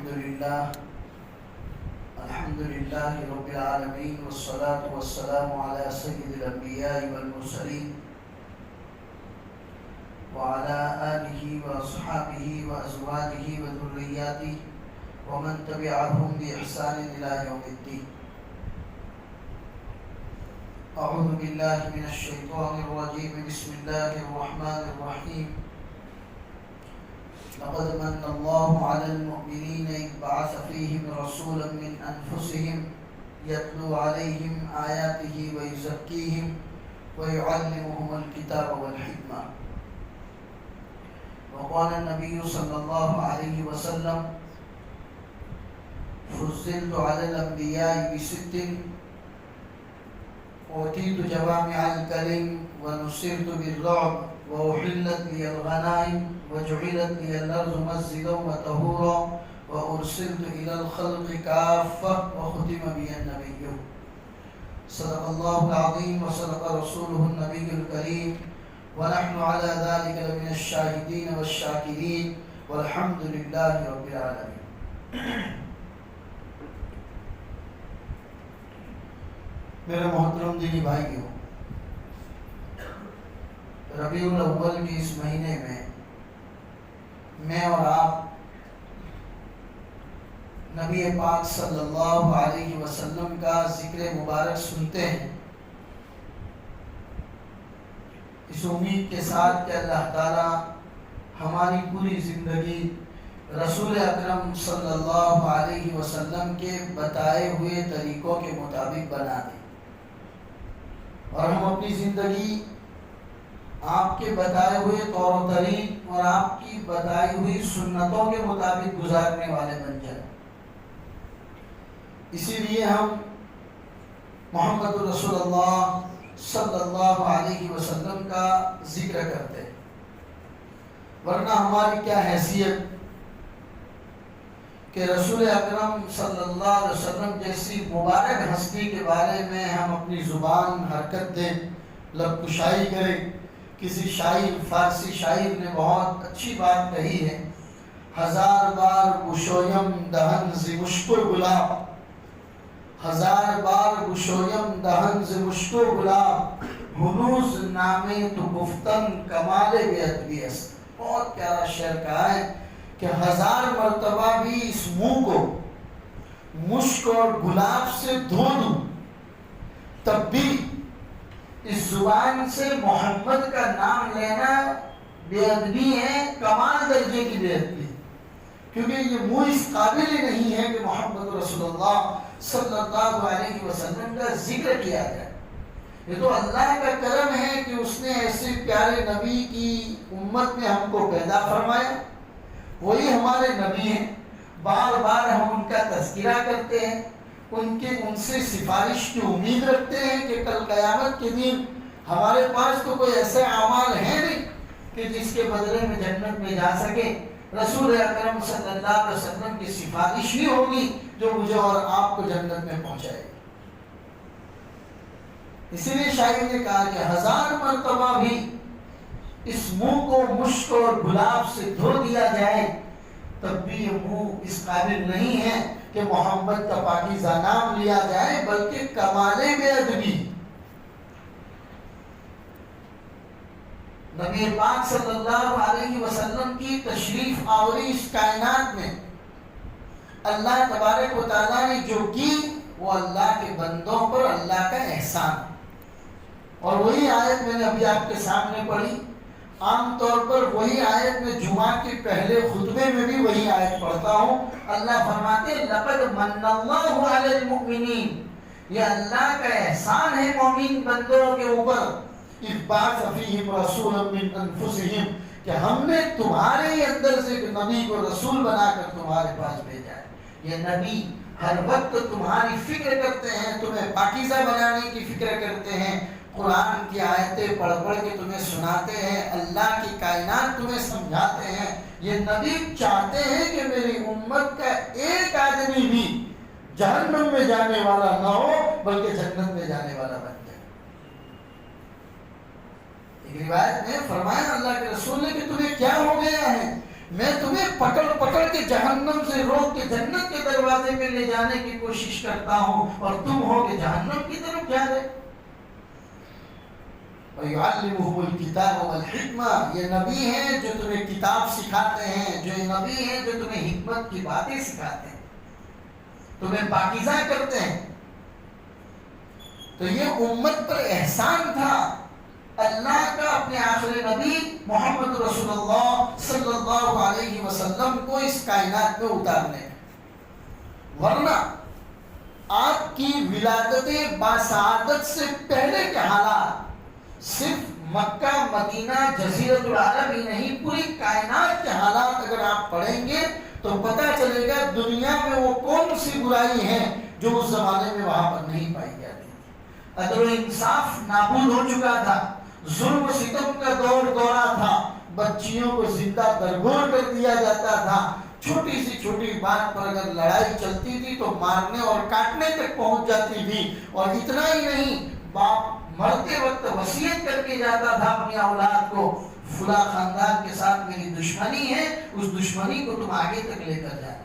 الحمد لله رب العالمين والصلاة والسلام على سيد الأنبياء والمرسلين وعلى آله وأصحابه وأزواجه وذرياته ومن تبعهم بإحسان إلى يوم الدين. أعوذ بالله من الشيطان الرجيم. بسم الله الرحمن الرحيم. لقد من الله على المؤمنين إذ بعث فيهم رسولا من أنفسهم يتلو عليهم آياته ويزكيهم ويعلمهم الكتاب والحكمة. وقال النبي صلى الله عليه وسلم: فضلت على الأنبياء بست: أوتيت جوامع الكلم ونصرت بالرعب وأحلت لي الغنائم وجعلت لي الأرض مسجدا وطهورا وأرسلت إلى الخلق كافة وختم بي النبي. صدق الله العظيم وصدق رسوله النبي الكريم ونحن على ذلك لمن الشاهدين والشاكرين والحمد لله رب العالمين. میرے محترم دینی بھائیوں، ربیع الاول کے اس مہینے میں اور آپ نبی پاک صلی اللہ علیہ وسلم کا ذکر مبارک سنتے ہیں، اس امید کے ساتھ کہ اللہ تعالی ہماری پوری زندگی رسول اکرم صلی اللہ علیہ وسلم کے بتائے ہوئے طریقوں کے مطابق بنا دے اور ہم اپنی زندگی آپ کے بتائے ہوئے طور و طریق اور آپ کی بتائی ہوئی سنتوں کے مطابق گزارنے والے بن جائیں۔ اسی لیے ہم محمد رسول اللہ صلی اللہ علیہ وسلم کا ذکر کرتے ہیں، ورنہ ہماری کیا حیثیت کہ رسول اکرم صلی اللہ علیہ وسلم جیسی مبارک ہستی کے بارے میں ہم اپنی زبان حرکت دیں، لب کشائی کریں۔ کسی شاعر، فارسی شاعر نے بہت اچھی بات کہی ہے: ہزار بار گشویم دہن ز مشک و گلاب، ہزار بار گشویم دہن ز مشک و گلاب، ہنوز نامے تو گفتن کمال بے ادبی است۔ بہت پیارا شعر کہا ہے کہ ہزار مرتبہ بھی اس منہ کو مشک اور گلاب سے دھو دوں تب بھی اس زبان سے محمد کا نام لینا بے ادبی ہے، کمال درجے کی بے ادبی، کیونکہ یہ منہ اس قابل ہی نہیں ہے کہ محمد رسول اللہ صلی اللہ علیہ وسلم کا ذکر کیا جائے۔ یہ تو اللہ کا کرم ہے کہ اس نے ایسے پیارے نبی کی امت میں ہم کو پیدا فرمایا، وہی ہمارے نبی ہیں، بار بار ہم ان کا تذکرہ کرتے ہیں، ان سے سفارش کی امید رکھتے ہیں کہ کل قیامت کے دن ہمارے پاس تو کوئی ایسے اعمال ہیں نہیں کہ جس کے بدلے میں جنت میں جا سکے۔ رسول اکرم صلی اللہ علیہ وسلم کی سفارش ہی ہوگی جو مجھے اور آپ کو جنت میں پہنچائے گی۔ اسی لیے شاعر نے کہا کہ ہزار مرتبہ بھی اس منہ کو مشک اور گلاب سے دھو دیا جائے تب بھی یہ منہ اس قابل نہیں ہے کہ محمد کا پاکیزہ نام لیا جائے، بلکہ کمال بے ادبی۔ نبی پاک صلی اللہ علیہ وسلم کی تشریف آوری اس کائنات میں اللہ تبارک و تعالیٰ نے جو کی وہ اللہ کے بندوں پر اللہ کا احسان، اور وہی آیت میں نے ابھی آپ کے سامنے پڑھی۔ عام طور پر وہی آیت میں جمعہ کے پہلے خطبے میں بھی وہی آیت پڑھتا ہوں۔ اللہ فرماتے ہیں لقد من اللہ علی المؤمنین، یہ اللہ کا احسان ہے مومن بندوں کے اوپر، اذ بعث فیہم رسولا من انفسہم، کہ ہم نے تمہارے اندر سے ایک نبی کو رسول بنا کر تمہارے پاس بھیجا ہے۔ یہ نبی ہر وقت تمہاری فکر کرتے ہیں، تمہیں پاکیزہ بنانے کی فکر کرتے ہیں، قرآن کی آیتیں پڑھ پڑھ کے تمہیں سناتے ہیں، اللہ کی کائنات تمہیں سمجھاتے ہیں۔ یہ نبی چاہتے ہیں کہ میری امت کا ایک آدمی بھی جہنم میں جانے والا نہ ہو بلکہ جنت میں جانے والا بن جائے۔ ایک روایت میں فرمایا اللہ کے رسول نے کہ تمہیں کیا ہو گیا ہے، میں تمہیں پکڑ پکڑ کے جہنم سے روک کے جنت کے دروازے میں لے جانے کی کوشش کرتا ہوں اور تم ہو کہ جہنم کی طرف جا رہے. وَيُعَلِّمُهُمُ الْكِتَابَ وَالْحِكْمَةَ، یہ نبی ہیں جو تمہیں کتاب سکھاتے ہیں، جو نبی ہیں جو تمہیں حکمت کی باتیں سکھاتے ہیں، تمہیں پاکیزہ کرتے ہیں. تو یہ امت پر احسان تھا اللہ کا اپنے آخری نبی محمد رسول اللہ صلی اللہ علیہ وسلم کو اس کائنات میں اتارنے. ورنہ آپ کی ولادت باسعادت سے پہلے کے حالات صرف مکہ مدینہ جزیرۃ العرب ہی نہیں، پوری کائنات کے حالات اگر آپ پڑھیں گے تو پتہ چلے گا دنیا میں وہ کون سی برائی ہے جو اس زمانے میں وہاں پر نہیں پائی جاتی. عدل و انصاف نابود ہو چکا تھا، ظلم و ستم کا دورہ تھا، بچیوں کو زندہ درگور کر دیا جاتا تھا، چھوٹی سی چھوٹی بات پر اگر لڑائی چلتی تھی تو مارنے اور کاٹنے تک پہنچ جاتی تھی. اور اتنا ہی نہیں، باپ مرتے وقت وصیت کر کے جاتا تھا اپنی اولاد کو، فلاں خاندان کے ساتھ میری دشمنی ہے، اس دشمنی کو تم آگے تک لے کر جانا.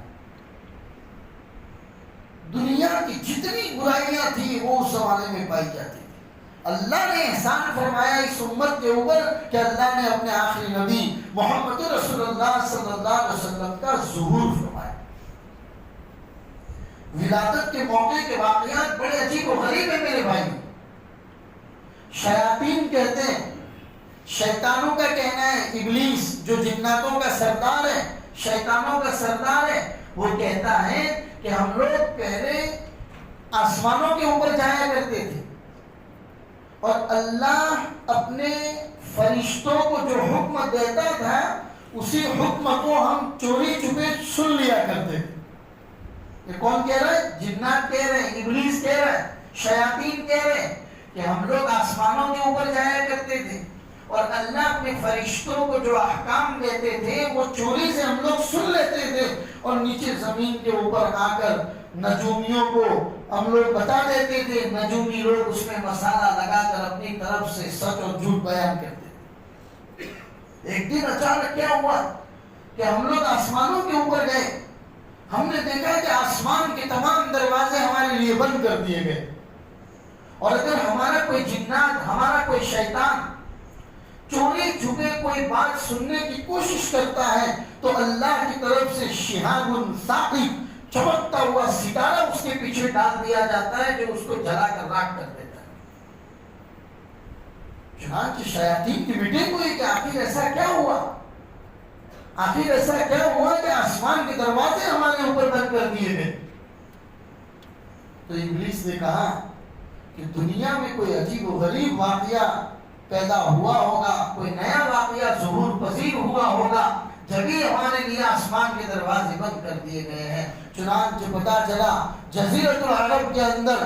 دنیا کی جتنی برائیاں تھیں وہ اس زمانے میں پائی جاتی تھی. اللہ نے احسان فرمایا اس امت کے اوپر کہ اللہ نے اپنے آخری نبی محمد رسول اللہ صلی اللہ علیہ وسلم کا ظہور فرمایا. ولادت کے موقع کے واقعات بڑے عجیب و غریب ہیں میرے بھائی. شیاطین کہتے ہیں، شیطانوں کا کہنا ہے، ابلیس جو جناتوں کا سردار ہے، شیطانوں کا سردار ہے، وہ کہتا ہے کہ ہم لوگ پہلے آسمانوں کے اوپر جایا کرتے تھے اور اللہ اپنے فرشتوں کو جو حکم دیتا تھا اسی حکم کو ہم چوری چھپے سن لیا کرتے تھے. یہ کون کہہ رہا ہے؟ جنات کہہ رہے ہیں، ابلیس کہہ رہا ہے، شیاطین کہہ رہے ہیں کہ ہم لوگ آسمانوں کے اوپر جایا کرتے تھے اور اللہ اپنے فرشتوں کو جو احکام دیتے تھے وہ چوری سے ہم لوگ سن لیتے تھے اور نیچے زمین کے اوپر آ کر نجومیوں کو ہم لوگ بتا دیتے تھے. نجومی لوگ اس میں مسالہ لگا کر اپنی طرف سے سچ اور جھوٹ بیان کرتے تھے. ایک دن اچانک کیا ہوا کہ ہم لوگ آسمانوں کے اوپر گئے، ہم نے دیکھا کہ آسمان کے تمام دروازے ہمارے لیے بند کر دیے گئے اور اگر ہمارا کوئی جنات، ہمارا کوئی شیطان چوری چھپے کوئی بات سننے کی کوشش کرتا ہے تو اللہ کی طرف سے شہاب ثاقب، چمکتا ہوا ستارہ اس کے پیچھے ڈال دیا جاتا ہے جو اس کو جلا کر راکھ کر دیتا ہے. چنانچہ شیاطین کی میٹنگ ہوئی کہ آخر ایسا کیا ہوا، آخر ایسا کیا ہوا کہ آسمان کے دروازے ہمارے اوپر بند کر دیے گئے. تو ابلیس نے کہا کہ دنیا میں کوئی عجیب و غریب واقعہ پیدا ہوا ہوگا، کوئی نیا واقعہ ظہور پذیر ہوا ہوگا جبھی ہمارے لیے آسمان کے دروازے بند کر دیے گئے ہیں. چنانچہ پتا چلا جزیرۃ العرب کے اندر،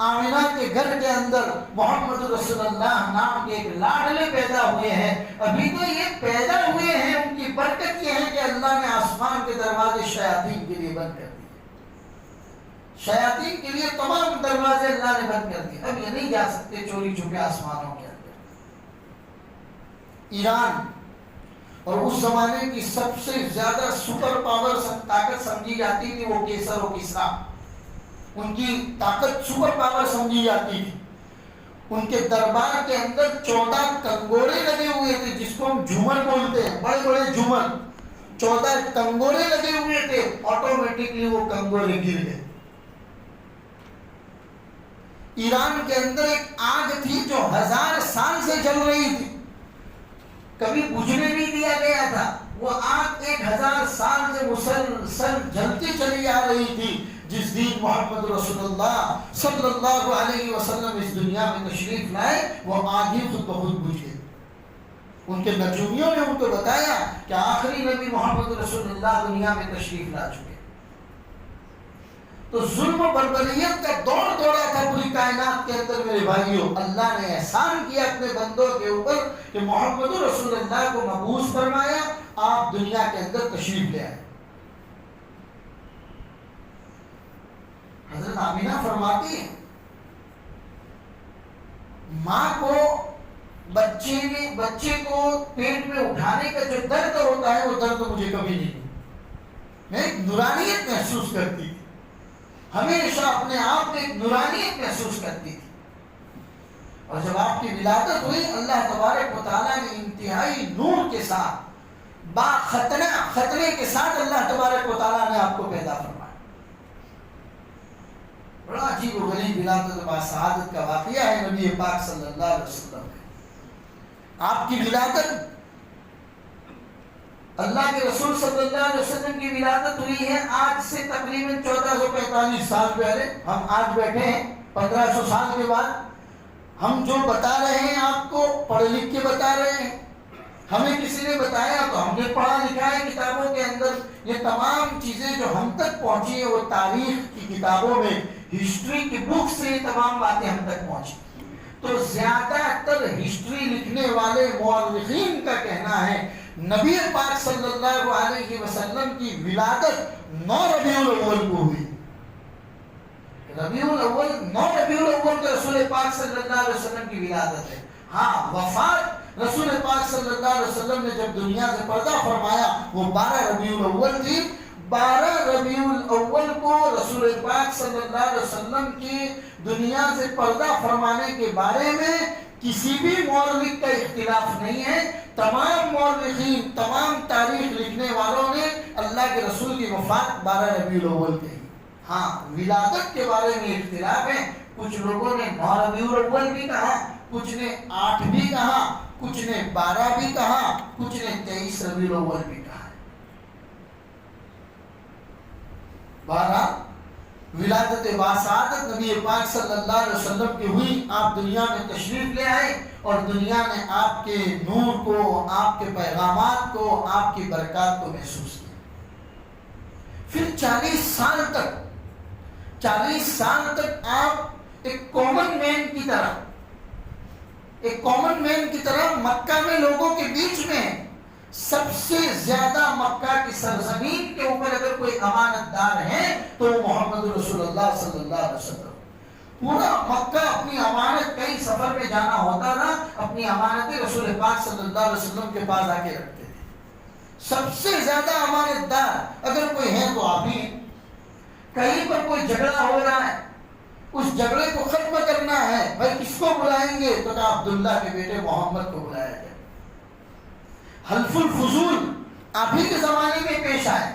آمنہ کے گھر کے اندر محمد رسول اللہ نام کے ایک لاڈلے پیدا ہوئے ہیں. ابھی تو یہ پیدا ہوئے ہیں، ان کی برکت یہ ہے کہ اللہ نے آسمان کے دروازے شیاطین کے لیے بند کر دیے. شیاطین کے لیے تمام دروازے اللہ نے بند کر دیے، اب یہ نہیں جا سکتے چوری چھپے آسمانوں کے اندر. ایران اور اس زمانے کی سب سے زیادہ سپر پاور طاقت سمجھی جاتی تھی وہ کیسر و کسریٰ، ان کی طاقت سپر پاور سمجھی جاتی تھی. ان کے دربار کے اندر 14 کنگورے لگے ہوئے تھے جس کو ہم جھومر بولتے ہیں، بڑے بڑے جھومر. 14 کنگورے لگے ہوئے تھے، آٹومیٹکلی وہ کنگورے گر گئے. ایران کے اندر ایک آگ تھی جو 1000 سال سے جل رہی تھی، کبھی بجھنے نہیں دیا گیا تھا. وہ آگ 1000 سال سے مسلسل جلتی چلی آ رہی تھی. جس دن محمد رسول اللہ صلی اللہ علیہ وسلم اس دنیا میں تشریف لائے وہ آگ ہی خود بخود بجھ گئی. ان کے نجومیوں نے ان کو بتایا کہ آخری نبی محمد رسول اللہ دنیا میں تشریف لا چکے. تو ظلم و بربریت کا دور دوڑا تھا پوری کائنات کے اندر میرے بھائیوں. اللہ نے احسان کیا اپنے بندوں کے اوپر کہ محمد رسول اللہ کو مبعوث فرمایا، آپ دنیا کے اندر تشریف لے آئے. حضرت آمینہ فرماتی ہیں ماں کو بچہ بچے کو پیٹ میں اٹھانے کا جو درد ہوتا ہے وہ درد مجھے کبھی نہیں، میں ایک نورانیت محسوس کرتی تھی، ہمیشہ اپنے آپ میں ایک نورانیت محسوس کرتی تھی۔ اور جب آپ کی ولادت ہوئی، اللہ تبارک و تعالیٰ نے انتہائی نور کے ساتھ، با خطرے کے ساتھ اللہ تبارک و تعالیٰ نے آپ کو پیدا فرمایا۔ بڑا عجیب و غریب ولادت و سعادت کا واقعہ ہے نبی پاک صلی اللہ علیہ وسلم کا۔ آپ کی ولادت، اللہ کے رسول صلی اللہ علیہ وسلم کی ولادت ہوئی ہے آج سے تقریباً 1445 سال پہلے۔ ہم آج بیٹھے ہیں 1500 سال کے بعد، ہم جو بتا رہے ہیں آپ کو پڑھ لکھ کے بتا رہے ہیں، ہمیں کسی نے بتایا تو ہم نے پڑھا لکھا ہے کتابوں کے اندر۔ یہ تمام چیزیں جو ہم تک پہنچی ہیں وہ تاریخ کی کتابوں میں، ہسٹری کی بک سے یہ تمام باتیں ہم تک پہنچی۔ تو زیادہ تر ہسٹری لکھنے والے مورخین کا کہنا ہے نبی پاک صلی اللہ علیہ وسلم کی ولادت 9 ربیع الاول کو ہوئی۔ ربیع الاول، 9 ربیع الاول کو رسول پاک صلی اللہ علیہ وسلم کی ولادت ہے۔ ہاں، وفات رسول پاک صلی اللہ علیہ وسلم نے جب دنیا سے پردہ فرمایا وہ 12 ربیع الاول تھی۔ 12 ربیع الاول کو رسول پاک صلی اللہ علیہ وسلم کی دنیا سے پردہ فرمانے کے بارے میں کسی بھی مورخ کا اختلاف نہیں ہے۔ تمام مورخین، تمام تاریخ لکھنے والوں نے اللہ کے رسول کی وفات 12 ربیع الاول کہی۔ ہاں، ولادت کے بارے میں اختلاف ہے، کچھ لوگوں نے 9 ربیع الاول بھی کہا، کچھ نے 8 بھی کہا، کچھ نے 12 بھی کہا، کچھ نے 23 ربیع الاول بھی کہا۔ 12 ولادت باسعادت نبی پاک صلی اللہ علیہ وسلم کی ہوئی۔ آپ دنیا میں تشریف لے آئے اور دنیا نے آپ کے نور کو، آپ کے پیغامات کو، آپ کی برکات کو محسوس کیا۔ پھر 40 سال تک آپ ایک کامن مین کی طرح مکہ میں لوگوں کے بیچ میں ہیں۔ سب سے زیادہ مکہ کی سرزمین کے اوپر اگر کوئی امانت دار ہے تو وہ محمد رسول اللہ صلی اللہ علیہ وسلم۔ پورا مکہ اپنی امانت، کئی سفر میں جانا ہوتا تھا، اپنی امانتیں رسول پاک صلی اللہ علیہ وسلم کے پاس آ کے رکھتے تھے۔ سب سے زیادہ امانت دار اگر کوئی ہے تو آپ ہی ہیں۔ کہیں پر کوئی جھگڑا ہو رہا ہے، اس جھگڑے کو ختم کرنا ہے، بھائی کس کو بلائیں گے؟ تو کہا عبداللہ کے بیٹے محمد کو بلایا جائے۔ حلف الفضول آپ ہی کے زمانے میں پیش آئے،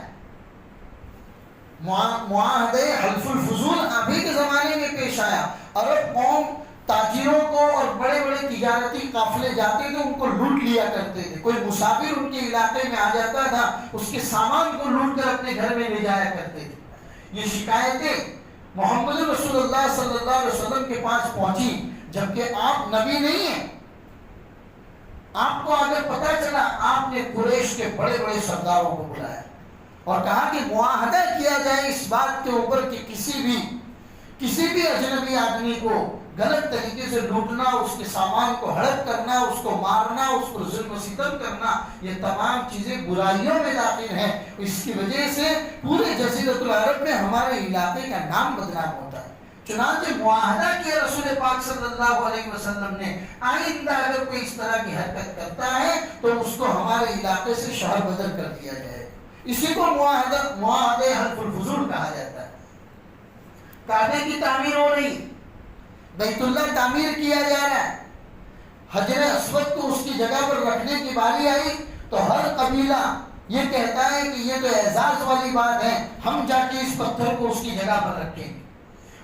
معاہدے حلف الفضول آپ ہی کے زمانے میں پیش آیا۔ عرب قوم تاجروں کو اور بڑے بڑے تجارتی قافلے جاتے تھے، ان کو لوٹ لیا کرتے تھے۔ کوئی مسافر ان کے علاقے میں آ جاتا تھا، اس کے سامان کو لوٹ کر اپنے گھر میں لے جایا کرتے تھے۔ یہ شکایتیں محمد رسول اللہ صلی اللہ علیہ وسلم کے پاس پہنچی، جبکہ آپ نبی نہیں ہیں۔ آپ کو اگر پتہ چلا، آپ نے قریش کے بڑے بڑے سرداروں کو بلایا اور کہا کہ معاہدہ کیا جائے اس بات کے اوپر کہ کسی بھی اجنبی آدمی کو غلط طریقے سے لوٹنا، اس کے سامان کو ہڑپ کرنا، اس کو مارنا، اس کو ظلم و ستم کرنا، یہ تمام چیزیں برائیوں میں داخل ہیں۔ اس کی وجہ سے پورے جزیرۃ العرب میں ہمارے علاقے کا نام بدنام ہوتا ہے۔ چنانچہ معاہدہ کیا رسول پاک صلی اللہ علیہ وسلم نے، آئندہ اگر کوئی اس طرح کی حرکت کرتا ہے تو اس کو ہمارے علاقے سے شہر بدر کر دیا جائے۔ اسی کو معاہدے حلف الفضول کہا جاتا ہے۔ کعبے کی تعمیر ہو رہی، بیت اللہ تعمیر کیا جا رہا ہے، حجر اسود کو اس کی جگہ پر رکھنے کی باری آئی تو ہر قبیلہ یہ کہتا ہے کہ یہ تو اعزاز والی بات ہے، ہم جا کے اس پتھر کو اس کی جگہ پر رکھیں گے۔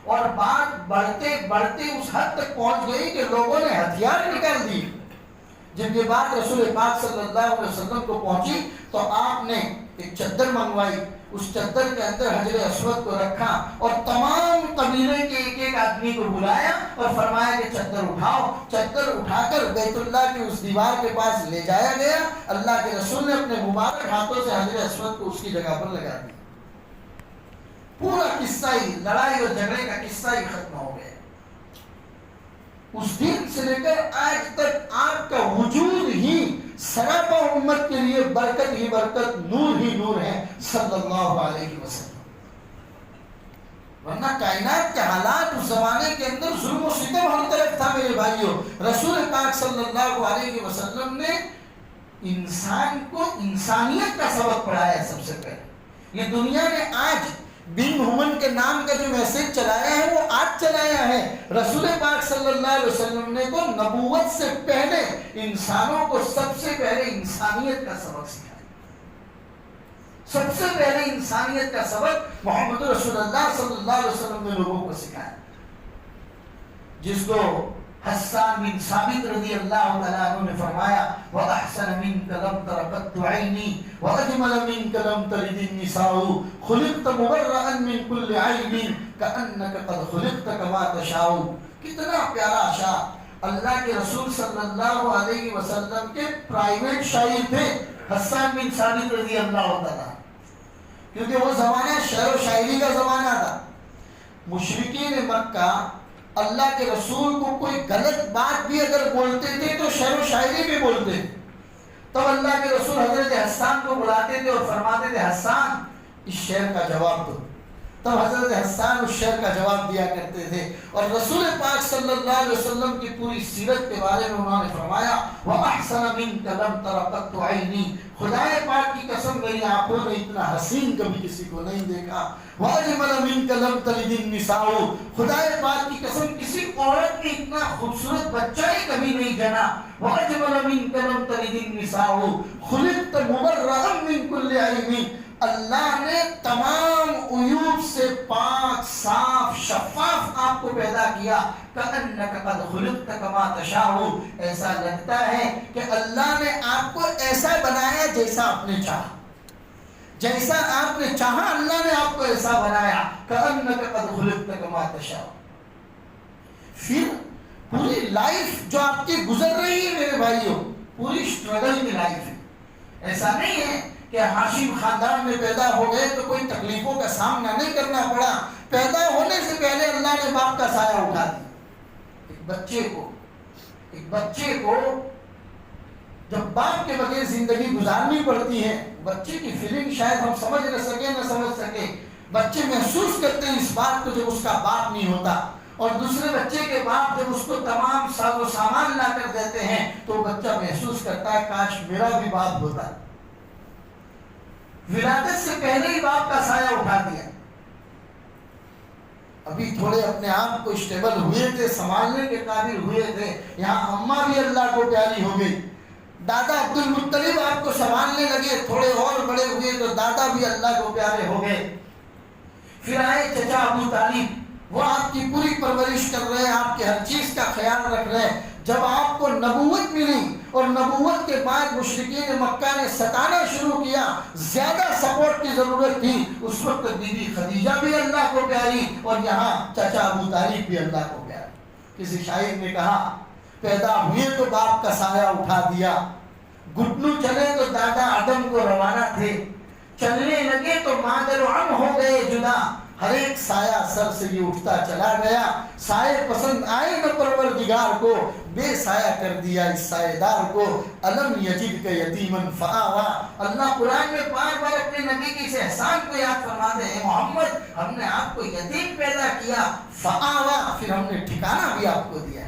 اور بات بڑھتے بڑھتے اس حد تک پہنچ گئی کہ لوگوں نے ہتھیار نکال دی۔ جب یہ بات رسول پاک صلی اللہ علیہ وسلم کو پہنچی تو آپ نے ایک چادر منگوائی، اس چادر کے اندر حجر اسود کو رکھا اور تمام قبیلے کے ایک ایک آدمی کو بلایا اور فرمایا کہ چادر اٹھاؤ۔ چادر اٹھا کر بیت اللہ کی اس دیوار کے پاس لے جایا گیا۔ اللہ کے رسول نے اپنے مبارک ہاتھوں سے حجر اسود کو اس کی جگہ پر لگا دیا۔ پورا قصہ ہی، لڑائی اور جھگڑے کا قصہ ہی ختم ہو گیا۔ اس دن سے لے کر آج تک آپ کا وجود ہی سراپا امت کے لیے برکت ہی برکت، نور ہی نور ہے صلی اللہ علیہ وسلم۔ ورنہ کائنات کے حالات اس زمانے کے اندر ظلم و ستم ہر طرف تھا میرے بھائیوں. رسول پاک صلی اللہ علیہ وسلم نے انسان کو انسانیت کا سبق پڑھایا سب سے پہلے. یہ دنیا نے آج بن ہمن کے نام کا جو میسج چلایا ہے وہ آج چلایا ہے. رسول پاک صلی اللہ علیہ وسلم نے تو نبوت سے پہلے انسانوں کو سب سے پہلے انسانیت کا سبق سکھایا. سب سے پہلے انسانیت کا سبق محمد رسول اللہ صلی اللہ علیہ وسلم نے لوگوں کو سکھایا. جس کو حسان بن ثابت رضی اللہ تعالیٰ عنہ نے فرمایا وَأَحْسَنَ مِنْكَ لَمْ تَرَ قَطُّ عَيْنِي وَأَجْمَلَ مِنْكَ لَمْ تَلِدِ النِّسَاءُ خُلِقْتَ مُبَرَّأً مِنْ كُلِّ عَيْبٍ كَأَنَّكَ قَدْ خُلِقْتَ كَمَا تَشَاءُ. کتنا پیارا اشعار اللہ کے رسول صلی اللہ علیہ وسلم کے پرائیویٹ شاعر تھے حسان بن ثابت رضی اللہ تعالیٰ. کیونکہ وہ زمانہ شعر و شاعری کا زمانہ تھا. مشرکین مکہ اللہ کے رسول کو کوئی غلط بات بھی اگر بولتے تھے تو شعر و شاعری بھی بولتے تھے. تب اللہ کے رسول حضرت حسان کو بلاتے تھے اور فرماتے تھے حسان اس شعر کا جواب دو. تب حضرت حسان اس شعر کا جواب دیا کرتے تھے. اور رسول پاک صلی اللہ علیہ وسلم کی پوری سیرت کے بارے میں انہوں نے فرمایا وَأَحْسَنَ مِنْكَ لَمْ تَرَ قَطُّ عَيْنِي. خدائے پاک کی قسم میری آنکھوں نے اتنا حسین کبھی کسی کو نہیں دیکھا. وَأَجْمَلَ مِنْكَ لَمْ تَلِدِ النِّسَاءُ. خدائے پاک کی قسم کسی عورت نے اتنا خوبصورت بچہ ہی کبھی نہیں جنا. وَأَجْمَلَ مِنْكَ لَمْ تَلِدِ النِّسَاءُ خُلِقْتَ مُبَرَّأً مِنْ كُلِّ عَيْبٍ. اللہ نے تمام عیوب سے پاک صاف شفاف آپ کو پیدا کیا. کأنک قد خلقت کما تشاء. ایسا لگتا ہے کہ اللہ نے آپ کو ایسا بنایا جیسا آپ نے چاہا. جیسا آپ نے چاہا اللہ نے آپ کو ایسا بنایا. کأنک قد خلقت کما تشاء. پھر پوری لائف جو آپ کی گزر رہی ہے میرے بھائیوں پوری اسٹرگل کی لائف ہے. ایسا نہیں ہے کہ ہاشم خاندان میں پیدا ہو گئے تو کوئی تکلیفوں کا سامنا نہیں کرنا پڑا. پیدا ہونے سے پہلے اللہ نے باپ کا سایہ اٹھا دیا. ایک بچے کو جب باپ کے بغیر زندگی گزارنی پڑتی ہے بچے کی فیلنگ شاید ہم سمجھ نہ سکیں نہ سمجھ سکے. بچے محسوس کرتے ہیں اس بات کو جب اس کا باپ نہیں ہوتا. اور دوسرے بچے کے باپ جب اس کو تمام ساز و سامان لا کر دیتے ہیں تو بچہ محسوس کرتا ہے کاش میرا بھی باپ ہوتا. ولادت سے پہلے ہی باپ کا سایہ اٹھا دیا. ابھی تھوڑے اپنے آپ کو اسٹیبل ہوئے تھے سنبھالنے کے قابل ہوئے تھے. یہاں اماں بھی اللہ کو پیاری ہو گئی. دادا عبد المطلب آپ کو سنبھالنے لگے. تھوڑے اور بڑے ہوئے تو دادا بھی اللہ کو پیارے ہو گئے. پھر آئے چچا ابو طالب وہ آپ کی پوری پرورش کر رہے ہیں آپ کے ہر چیز کا خیال رکھ رہے ہیں. جب آپ کو نبوت ملی اور نبوت کے بعد مشرکین مکہ نے ستانا شروع کیا زیادہ سپورٹ کی ضرورت تھی. اس وقت بی بی خدیجہ بھی اللہ کو پیاری اور یہاں چچا ابو طالب بھی اللہ کو پیاری. کسی شاعر نے کہا پیدا ہوئے تو باپ کا سایہ اٹھا دیا. گھٹنوں چلے تو دادا آدم کو روانہ تھے. چلنے لگے تو مادر و عم ہو گئے جدا. ہر ایک سایہ سر سے یہ اٹھتا چلا گیا. سائے پسند آئے نہ پروردگار کو بے سایہ کر دیا اس سایہ دار کو. الم یجدک یتیما فآوا. اللہ قرآن میں بار بار اپنے نبی کی اس احسان کو یاد فرماتے ہیں محمد ہم نے آپ کو یتیم پیدا کیا فآوا پھر ہم نے ٹھکانہ بھی آپ کو دیا.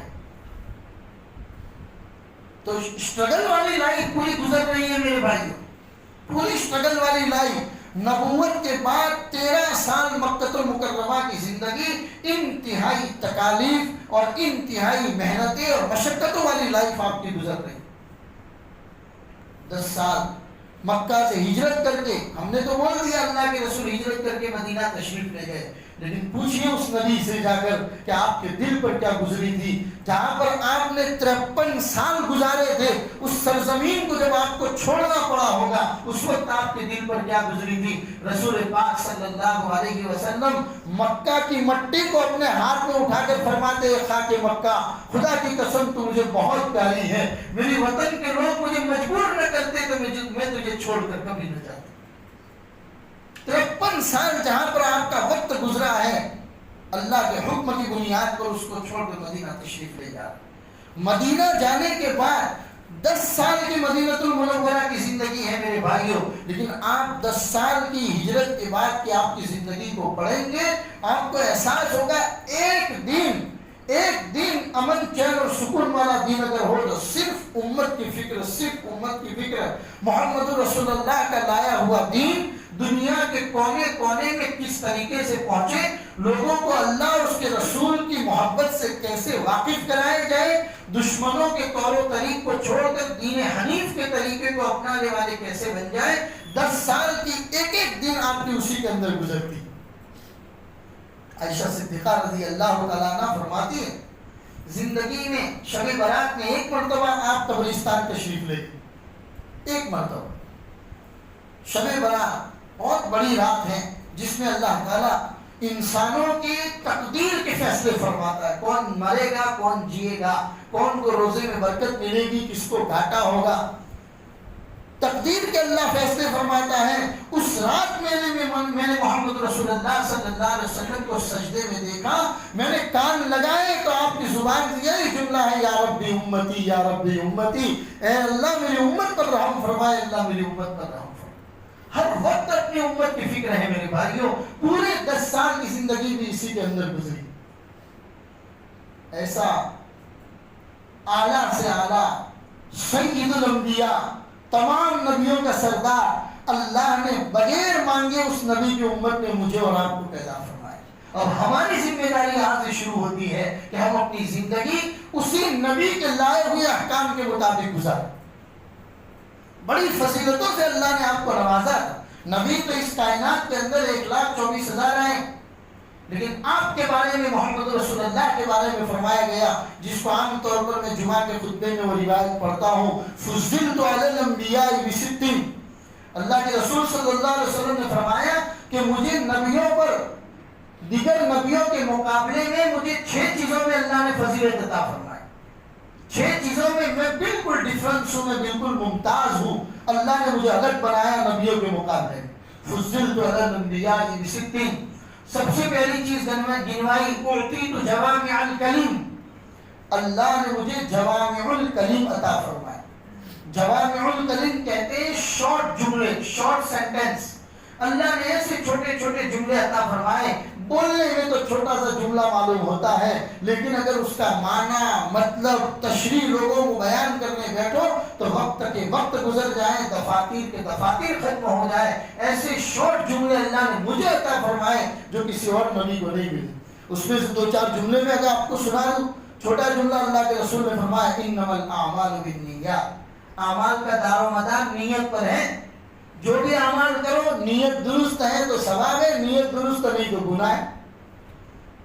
تو اسٹرگل والی لائف پوری گزر رہی ہے میرے بھائیوں. پوری اسٹرگل والی لائف. نبوت کے بعد 13 سال مکہ المکرمہ کی زندگی انتہائی تکالیف اور انتہائی محنتیں اور مشقتوں والی لائف آپ کی گزر رہی. 10 سال مکہ سے ہجرت کر کے ہم نے تو بول دیا اللہ کے رسول ہجرت کر کے مدینہ تشریف لے گئے. لیکن پوچھئے اس نبی سے جا کر کہ آپ کے دل پر کیا گزری تھی. جہاں پر آپ نے 53 سال گزارے تھے اس سرزمین کو جب آپ کو چھوڑنا پڑا ہوگا اس وقت آپ کے دل پر کیا گزری تھی. رسول پاک صلی اللہ علیہ وسلم مکہ کی مٹی کو اپنے ہاتھ میں اٹھا کر فرماتے ہیں خاک مکہ خدا کی قسم تو مجھے بہت پیاری ہے. میری وطن کے لوگ مجھے مجبور نہ کرتے تو میں تجھے چھوڑ کر کبھی نہ جاتا. 53 سال جہاں پر آپ کا وقت گزرا ہے اللہ کے حکم کی بنیاد پر اس کو چھوڑ کر مدینہ تشریف لے جا. مدینہ جانے کے بعد 10 سال کی مدینہ المنورہ کی زندگی ہے میرے بھائیوں، لیکن آپ 10 سال کی ہجرت کے بعد کی آپ کی زندگی کو پڑھیں گے، آپ کو احساس ہوگا ایک دن امن چین اور سکون والا دن اگر ہو تو صرف امت کی فکر محمد رسول اللہ کا لایا ہوا دین دنیا کے کونے کونے میں کس طریقے سے پہنچے، لوگوں کو اللہ اور اس کے رسول کی محبت سے کیسے واقف کرائے جائے، دشمنوں کے طور و طریق کو چھوڑ کر دین حنیف کے طریقے کو اپنانے والے کیسے بن جائے۔ 10 سال کی ایک دن آپ کی اسی کے اندر گزرتی۔ عائشہ صدیقہ رضی اللہ تعالیٰ عنہ فرماتی ہے زندگی میں شب برات میں ایک مرتبہ آپ قبرستان تشریف لے، ایک مرتبہ شب برات بہت بڑی رات ہے جس میں اللہ تعالیٰ انسانوں کی تقدیر کے فیصلے فرماتا ہے، کون مرے گا کون جیے گا، کون کو روزے میں برکت ملے گی کس کو گھاٹا ہوگا، تقدیر کے اللہ فیصلے فرماتا ہے۔ اس رات میں نے محمد رسول اللہ صلی اللہ علیہ وسلم کو سجدے میں دیکھا، میں نے کان لگائے تو آپ کی زبان سے یہی جملہ ہے یا ربی امتی یا ربی امتی، اے اللہ میری امت پر رحم فرمائے، اللہ میری امت پر رحم فرمائے۔ ہر وقت اپنی امت کی فکر ہے میرے بھائیوں، پورے 10 سال کی زندگی بھی اسی کے اندر گزری۔ ایسا اعلیٰ سے اعلیٰ سید الانبیاء تمام نبیوں کا سردار اللہ نے بغیر مانگے اس نبی کی امت نے مجھے اور آپ کو پیدا فرمایا، اور ہماری ذمہ داری یہاں سے شروع ہوتی ہے کہ ہم اپنی زندگی اسی نبی کے لائے ہوئے احکام کے مطابق گزاریں۔ بڑی فضیلتوں سے اللہ نے آپ کو نوازا تھا، نبی تو اس کائنات کے اندر 1,24,000 ہیں، لیکن آپ کے بارے میں محمد رسول اللہ کے بارے میں فرمایا گیا جس کو عام طور پر میں جمعہ کے خطبے میں وہ روایت پڑھتا ہوں، فضلت علی الانبیاء بست، اللہ کے رسول صلی اللہ علیہ وسلم نے فرمایا کہ مجھے نبیوں پر دیگر نبیوں کے مقابلے میں مجھے 6 چیزوں میں اللہ نے فضیلت عطا فرمائی، 6 چیزوں میں میں بالکل ڈیفرنس ہوں، میں بالکل ممتاز ہوں، اللہ نے مجھے الگ بنایا نبیوں کے مقابلے میں۔ فضلت علی الانبیاء بست، سب سے پہلی چیز گنوائی اعطیت جوامع الکلم، اللہ نے مجھے جوامع الکلم عطا فرمایا۔ جوامع الکلم کہتے ہیں شارٹ جملے، شارٹ سینٹنس، اللہ نے ایسے چھوٹے چھوٹے جملے عطا فرمائے، بولنے میں تو چھوٹا سا جملہ معلوم ہوتا ہے لیکن اگر اس کا معنی مطلب تشریح لوگوں کو بیان کرنے بیٹھو تو وقت کے وقت گزر جائیں، دفاتر کے دفاتر ختم ہو جائے، ایسے شارٹ جملے اللہ نے مجھے عطا فرمائے جو کسی اور نبی کو نہیں ملے۔ اس میں سے 2-4 جملے میں اگر آپ کو سنا دوں، چھوٹا جملہ اللہ کے رسول نے فرمایا انما الاعمال بالنیات، اعمال کا دار و مدار نیت پر ہے، جو بھی اعمال کرو نیت درست ہے تو ثواب ہے، نیت درست نہیں تو گناہ ہے۔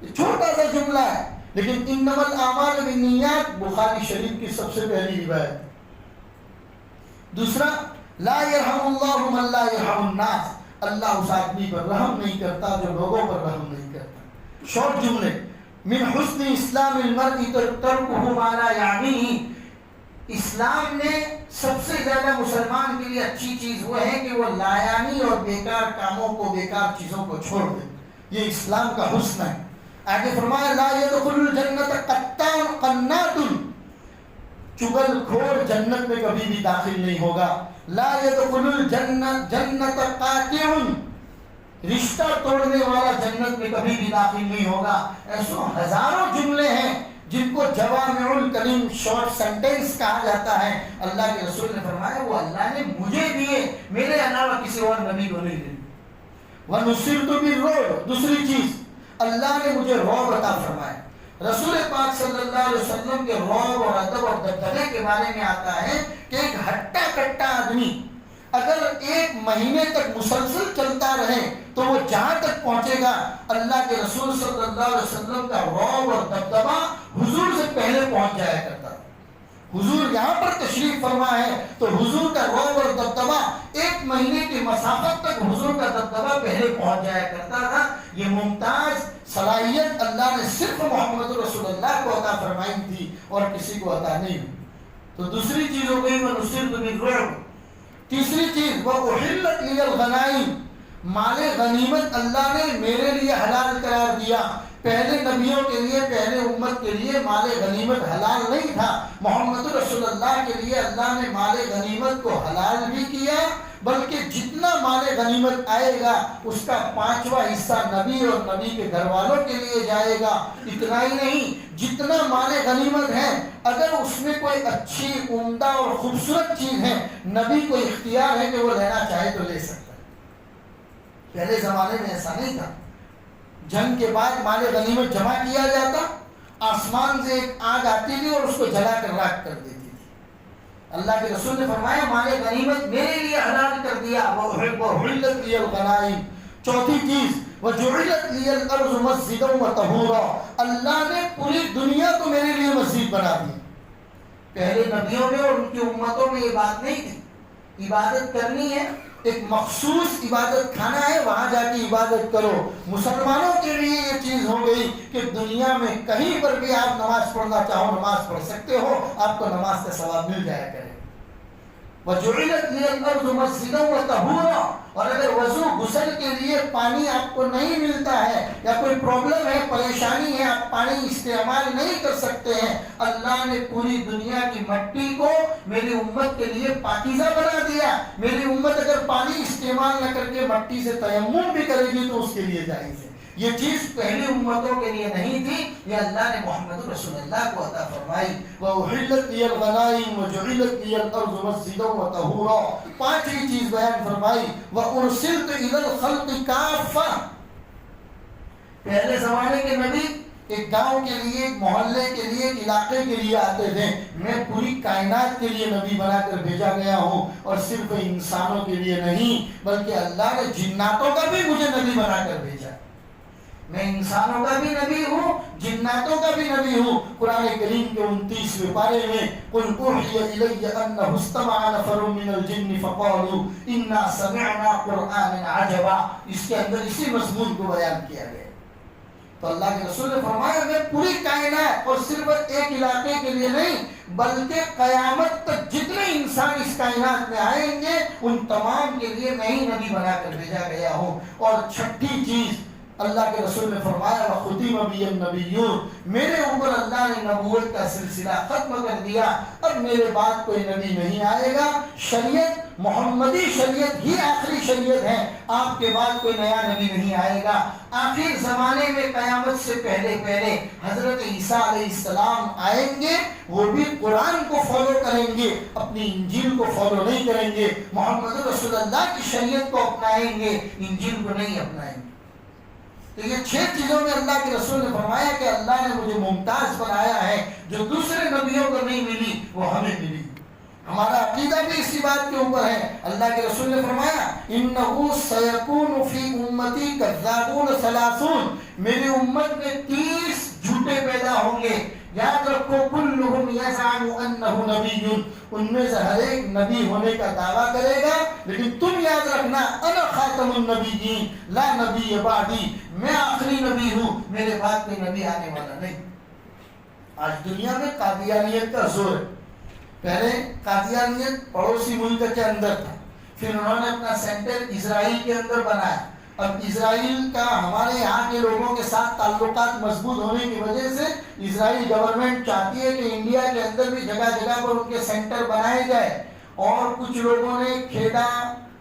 یہ چھوٹا سا جملہ ہے لیکن انما الاعمال بالنیات بخاری شریف کی سب سے پہلی روایت۔ دوسرا، لا یرحم اللہ من لا یرحم الناس، اللہ اس آدمی پر رحم نہیں کرتا جو لوگوں پر رحم نہیں کرتا۔ شارٹ جملے۔ من حسن اسلام المرء ترکہ ما لا یعنیہ، اسلام نے سب سے زیادہ مسلمان کے لیے اچھی چیز وہ ہے کہ وہ لایانی اور بیکار کاموں کو، بیکار چیزوں کو چھوڑ دے، یہ اسلام کا حسن ہے۔ آگے فرمایا لا يدخل الجنت قطان قنات، چغل کھور جنت میں کبھی بھی داخل نہیں ہوگا۔ لا يدخل الجنت قاطع، رشتہ توڑنے والا جنت میں کبھی بھی داخل نہیں ہوگا۔ ایسو ہزاروں جملے ہیں جن کو جوامع الکلم، شارٹ سینٹنس کہا جاتا ہے۔ اللہ کے رسول نے فرمایا وہ اللہ نے مجھے دیے، میرے علاوہ کسی اور نبی کو نہیں دیے۔ وَنُصِرْتُ بِالرُّعْبِ، دوسری چیز اللہ نے مجھے رعب عطا فرمایا۔ رسول پاک صلی اللہ علیہ وسلم کے رعب اور ادب اور دبدبے کے بارے میں آتا ہے کہ ایک ہٹا کٹا آدمی اگر 1 مہینے تک مسلسل چلتا رہے تو وہ جہاں تک پہنچے گا، اللہ کے رسول صلی اللہ علیہ وسلم کا رعب اور دبدبا حضور سے پہلے پہنچ جایا کرتا تھا۔ حضور یہاں پر تشریف فرما ہے تو حضور کا رعب اور دبدبا 1 مہینے کی مسافت تک حضور کا دبدبا پہلے پہنچ جایا کرتا تھا۔ یہ ممتاز صلاحیت اللہ نے صرف محمد رسول اللہ کو عطا فرمائی تھی اور کسی کو عطا نہیں ہوئی۔ تو دوسری چیز ہو گئی وَنُصِرْتُ بِالرُّعْبِ۔ تیسری چیز وَأُحِلَّتْ لِيَ الْغَنَائِمُ، مال غنیمت اللہ نے میرے لیے حلال قرار دیا. پہلے نبیوں کے لیے، پہلے امت کے لیے مال غنیمت حلال نہیں تھا. محمد رسول اللہ کے لیے اللہ نے مال غنیمت کو حلال بھی کیا، بلکہ جتنا مال غنیمت آئے گا اس کا 5واں حصہ نبی اور نبی کے گھر والوں کے لیے جائے گا. اتنا ہی نہیں، جتنا مال غنیمت ہے اگر اس میں کوئی اچھی، عمدہ اور خوبصورت چیز ہے، نبی کو اختیار ہے کہ وہ لینا چاہے تو لے سکتا ہے. پہلے زمانے میں ایسا نہیں تھا. جنگ کے بعد مال غنیمت جمع کیا جاتا، آسمان سے ایک آگ آتی تھی اور اس کو جلا کر راکھ کر دیتی تھی. اللہ کے رسول نے فرمایا مال غنیمت میرے لیے حلال کر دیا. وَأُحِلَّتْ لِيَ الْغَنَائِمُ. چوتھی چیز وَجُعِلَتْ لِيَ الْأَرْضُ مَسْجِدًا وَطَهُورًا. اللہ نے پوری دنیا کو میرے لیے مسجد بنا دی. پہلے نبیوں میں اور ان کی امتوں میں یہ بات نہیں تھی. عبادت کرنی ہے، ایک مخصوص عبادت خانہ ہے، وہاں جا کے عبادت کرو. مسلمانوں کے لیے یہ چیز ہو گئی کہ دنیا میں کہیں پر بھی آپ نماز پڑھنا چاہو نماز پڑھ سکتے ہو، آپ کو نماز کا ثواب مل جایا کرے. وَجُعِلَتْ لِيَ الْأَرْضُ مَسْجِدًا وَطَهُورًا. اور اگر وضو غسل کے لیے پانی آپ کو نہیں ملتا ہے یا کوئی پرابلم ہے، پریشانی ہے، آپ پانی استعمال نہیں کر سکتے ہیں، اللہ نے پوری دنیا کی مٹی کو میری امت کے لیے پاکیزہ بنا دیا. میری امت اگر پانی استعمال نہ کر کے مٹی سے تیمم بھی کرے گی تو اس کے لیے جائز ہے. یہ چیز پہلی امتوں کے لیے نہیں تھی، یہ اللہ نے محمد رسول اللہ کو عطا فرمائی. وَأُحِلَّتْ لِيَ الْغَنَائِمُ وَجُعِلَتْ لِيَ الْأَرْضُ مَسْجِدًا وَطَهُورًا. پانچویں چیز بیان فرمائی وَأُرْسِلْتُ إِلَى الْخَلْقِ كَافَّةً. پہلے زمانے کے نبی ایک گاؤں کے لیے، ایک محلے کے لیے، ایک علاقے کے لیے آتے تھے. میں پوری کائنات کے لیے نبی بنا کر بھیجا گیا ہوں، اور صرف انسانوں کے لیے نہیں بلکہ اللہ نے جناتوں کا بھی مجھے نبی بنا کر بھیجا. میں انسانوں کا بھی نبی ہوں، جناتوں کا بھی نبی ہوں. قرآن کریم کے 29ویں پارے میں قُلْ أُوحِيَ إِلَيَّ أَنَّهُ اسْتَمَعَ نَفَرٌ مِّنَ الْجِنِّ فَقَالُوا إِنَّا سَمِعْنَا قُرْآنًا عَجَبًا. اس کے اندر اسی مضمون کو بیان کیا گیا. تو اللہ کے رسول نے فرمایا میں پوری کائنات اور صرف ایک علاقے کے لیے نہیں بلکہ قیامت تک جتنے انسان اس کائنات میں آئیں گے ان تمام کے لیے میں ہی نبی بنا کر بھیجا گیا ہوں. اور چھٹی چیز اللہ کے رسول نے فرمایا وَخُتِمَ بِيَ النَّبِيُّونَ. میرے اوپر اللہ نے نبوت کا سلسلہ ختم کر دیا. اب میرے بعد کوئی نبی نہیں آئے گا. شریعت محمدی شریعت ہی آخری شریعت ہے. آپ کے بعد کوئی نیا نبی نہیں آئے گا. آخر زمانے میں قیامت سے پہلے حضرت عیسیٰ علیہ السلام آئیں گے. وہ بھی قرآن کو فالو کریں گے، اپنی انجیل کو فالو نہیں کریں گے. محمد رسول اللہ کی شریعت کو اپنائیں گے، انجیل کو نہیں اپنائیں گے. تو یہ 6 چیزوں میں اللہ کے رسول نے فرمایا کہ اللہ نے مجھے ممتاز بنایا ہے، جو دوسرے نبیوں کو نہیں ملی وہ ہمیں ملی. ہمارا عقیدہ بھی اسی بات کے اوپر ہے. اللہ کے رسول نے فرمایا إِنَّهُ سَيَكُونُ فِي أُمَّتِي كَذَّابُونَ 30. میری امت میں 30 جھوٹے پیدا ہوں گے. یاد رکھو كُلُّهُمْ يَزْعَمُ أَنَّهُ نَبِيٌّ. ان میں سے ہر ایک نبی ہونے کا دعویٰ کرے گا، لیکن تم یاد رکھنا انا خاتم النبیین لا نبی بعدی. میں آخری نبی ہوں، میرے بعد کوئی نبی آنے والا نہیں. آج دنیا میں قادیانیت کا زور ہے. پہلے قادیانیت پڑوسی ملک کے اندر تھا، پھر انہوں نے اپنا سینٹر اسرائیل کے اندر بنایا. اب اسرائیل کا ہمارے یہاں کے لوگوں کے ساتھ تعلقات مضبوط ہونے کی وجہ سے اسرائیل گورنمنٹ چاہتی ہے کہ انڈیا کے اندر بھی جگہ جگہ پر ان کے سینٹر بنائے جائے. اور کچھ لوگوں نے کھیڑا،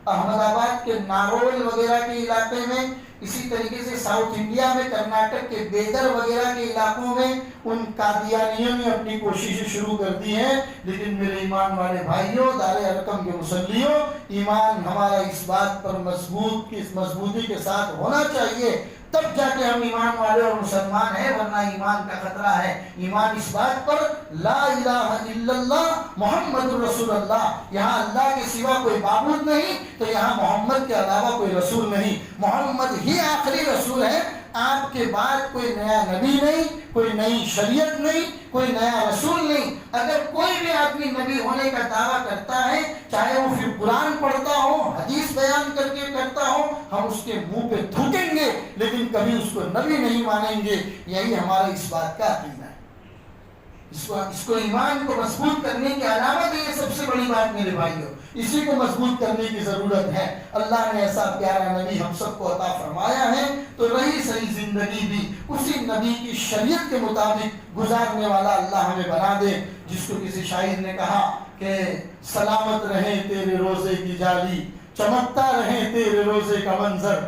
احمد آباد کے نارول وغیرہ کے علاقے میں، اسی طریقے سے ساؤتھ انڈیا میں کرناٹک کے بیدر وغیرہ کے علاقوں میں ان قادیانیوں نے اپنی کوششیں شروع کر دی ہیں. لیکن میرے ایمان والے بھائیوں، دار ارقم کے مسلیوں، ایمان ہمارا اس بات پر مضبوطی کے ساتھ ہونا چاہیے، تب جا کے ہم ایمان والے اور مسلمان ہیں، ورنہ ایمان کا خطرہ ہے. ایمان اس بات پر لا الہ الا اللہ محمد رسول اللہ، یہاں اللہ کے سوا کوئی معبود نہیں تو یہاں محمد کے علاوہ کوئی رسول نہیں. محمد ہی آخری رسول ہے. آپ کے بعد کوئی نیا نبی نہیں، کوئی نئی شریعت نہیں، کوئی نیا رسول نہیں. اگر کوئی بھی آدمی نبی ہونے کا دعویٰ کرتا ہے، چاہے وہ پھر قرآن پڑھتا ہو، حدیث بیان کر کے کرتا ہو، ہم اس کے منہ پہ تھوکیں گے لیکن کبھی اس کو نبی نہیں مانیں گے. یہی ہمارا اس بات کا عقیدہ ہے. اس کو ایمان کو مضبوط کرنے کی علامت ہے یہ سب سے بڑی بات میرے بھائیوں، اسی کو مضبوط کرنے کی ضرورت ہے۔ اللہ نے ایسا پیارا نبی ہم سب کو عطا فرمایا ہے، تو رہی صحیح زندگی بھی اسی نبی کی شریعت کے مطابق گزارنے والا اللہ ہمیں بنا دے۔ جس کو کسی شاعر نے کہا کہ سلامت رہے تیرے روزے کی جالی، چمکتا رہے تیرے روزے کا منظر،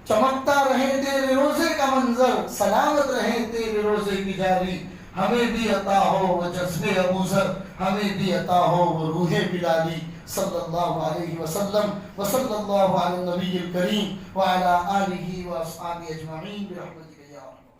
چمکتا رہے تیرے روزے کا منظر، سلامت رہے تیرے روزے کی جاری۔ ہمیں بھی عطا ہو وہ جذبِ ابوذر، ہمیں بھی عطا ہو وہ روح بلالی۔ صلی اللہ علیہ وسلم وصلی اللہ علی النبی الکریم وعلی آلہ واصحابہ اجمعین برحمتک یا ارحم۔